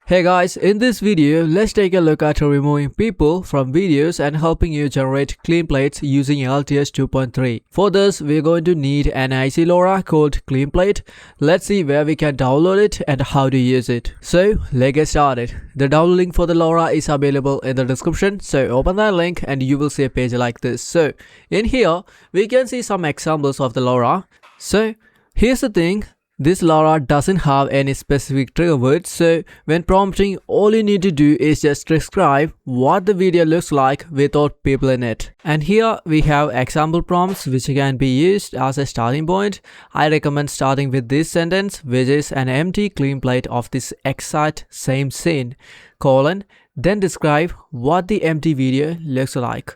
Hey guys, in this video, let's take a look at removing people from videos and helping you generate clean plates using LTX 2.3. For this, we're going to need an IC Lora called clean plate. Let's see where we can download it and how to use it. So, let's get started. The download link for the Lora is available in the description. So, open that link and you will see a page like this. So, in here, we can see some examples of the Lora. So, here's the thing. This Lora doesn't have any specific trigger words, so when prompting, all you need to do is just describe what the video looks like without people in it. And here we have example prompts which can be used as a starting point. I recommend starting with this sentence, which is an empty clean plate of this exact same scene, then describe what the empty video looks like.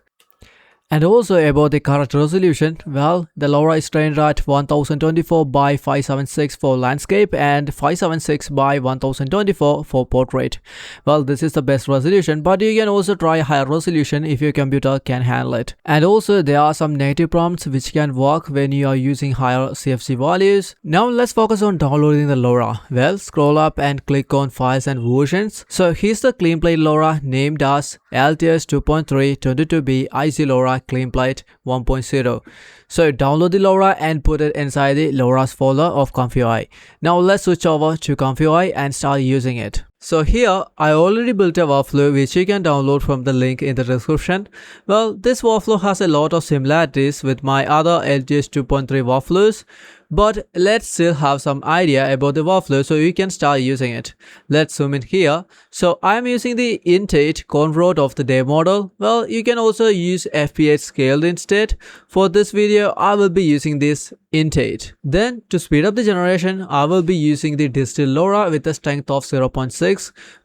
And also about the correct resolution, well, the Lora is trained at 1024 by 576 for landscape and 576 by 1024 for portrait. Well, this is the best resolution, but you can also try a higher resolution if your computer can handle it. And also there are some native prompts which can work when you are using higher CFC values. Now let's focus on downloading the Lora. Well, scroll up and click on files and versions. So here's the clean plate Lora named as LTX 2.3 22B IC Lora clean plate 1.0. So download the Lora and put it inside the Lora's folder of ComfyUI. Now let's switch over to ComfyUI and start using it. So here I already built a workflow which you can download from the link in the description. Well, this workflow has a lot of similarities with my other LTX 2.3 workflows, but let's still have some idea about the workflow so you can start using it. Let's zoom in here. So I'm using the int8 convert of the day model. Well, you can also use FP8 scaled instead. For this video, I will be using this int8. Then to speed up the generation, I will be using the distill Lora with a strength of 0.6.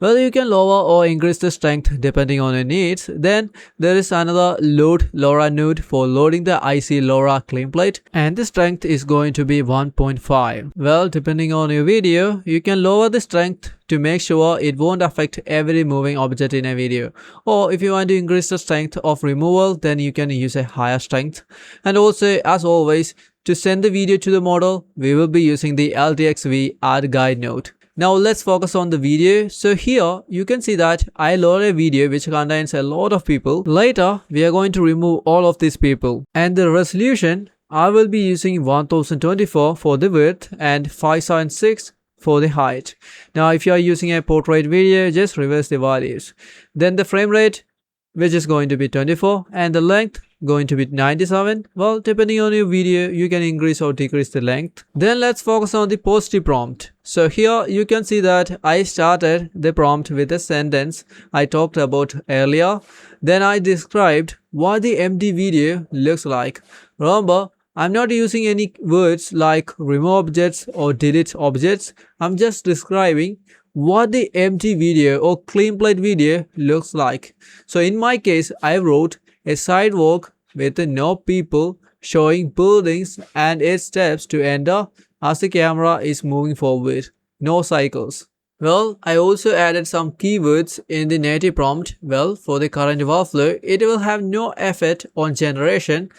Well, you can lower or increase the strength depending on your needs. Then there is another load Lora node for loading the IC Lora clean plate, and the strength is going to be 1.5. Well, depending on your video, you can lower the strength to make sure it won't affect every moving object in a video. Or if you want to increase the strength of removal, then you can use a higher strength. And also, as always, to send the video to the model, we will be using the LTXV add guide node. Now let's focus on the video. So here you can see that I loaded a video which contains a lot of people. Later we are going to remove all of these people, and the resolution I will be using 1024 for the width and 576 for the height. Now if you are using a portrait video, just reverse the values. Then the frame rate, which is going to be 24, and the length going to be 97. Well, depending on your video, you can increase or decrease the length. Then let's focus on the positive prompt. So here you can see that I started the prompt with a sentence I talked about earlier. Then I described what the empty video looks like. Remember, I'm not using any words like remove objects or delete objects. I'm just describing what the empty video or clean plate video looks like. So in my case, I wrote a sidewalk with no people showing buildings and 8 steps to enter as the camera is moving forward. No cycles. Well, I also added some keywords in the native prompt. Well, for the current workflow, it will have no effect on generation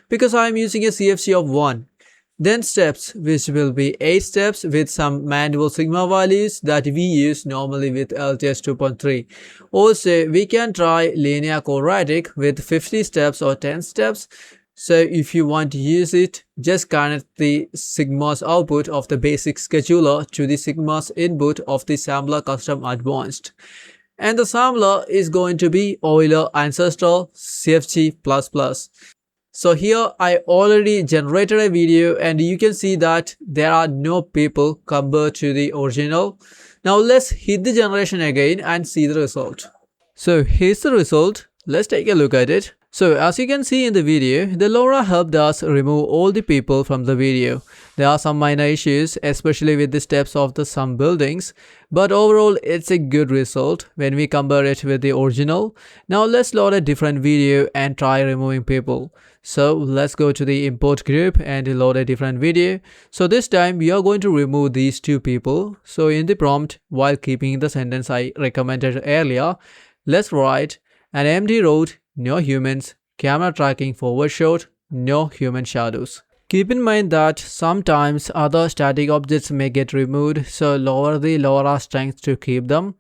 because I am using a CFC of 1. Then steps, which will be 8 steps with some manual sigma values that we use normally with LTX 2.3. Also, we can try linear quadratic with 50 steps or 10 steps. So if you want to use it, just connect the sigma's output of the basic scheduler to the sigma's input of the sampler custom advanced. And the sampler is going to be Euler Ancestral CFG++. So here I already generated a video and you can see that there are no people compared to the original. Now let's hit the generation again and see the result. So here's the result. Let's take a look at it. So as you can see in the video, the Lora helped us remove all the people from the video. There are some minor issues, especially with the steps of some buildings, but overall it's a good result when we compare it with the original. Now let's load a different video and try removing people. So let's go to the import group and load a different video. So this time we are going to remove these 2 people. So in the prompt, while keeping the sentence I recommended earlier, let's write an empty road, no humans, camera tracking forward shot, no human shadows. Keep in mind that sometimes other static objects may get removed, so lower the Lora strength to keep them.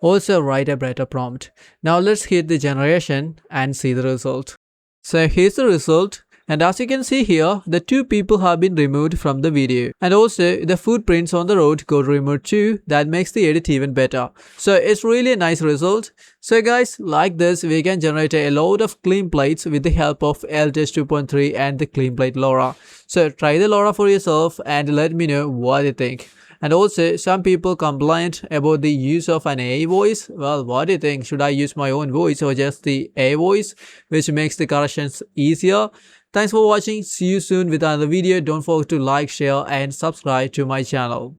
Also write a better prompt. Now let's hit the generation and see the result. So here's the result. And as you can see here, the two people have been removed from the video. And also, the footprints on the road got removed too. That makes the edit even better. So it's really a nice result. So guys, like this, we can generate a load of clean plates with the help of LTX 2.3 and the clean plate Lora. So try the Lora for yourself and let me know what you think. And also, some people complained about the use of an AI voice. Well, what do you think? Should I use my own voice or just the AI voice, which makes the corrections easier? Thanks for watching. See you soon with another video. Don't forget to like, share and subscribe to my channel.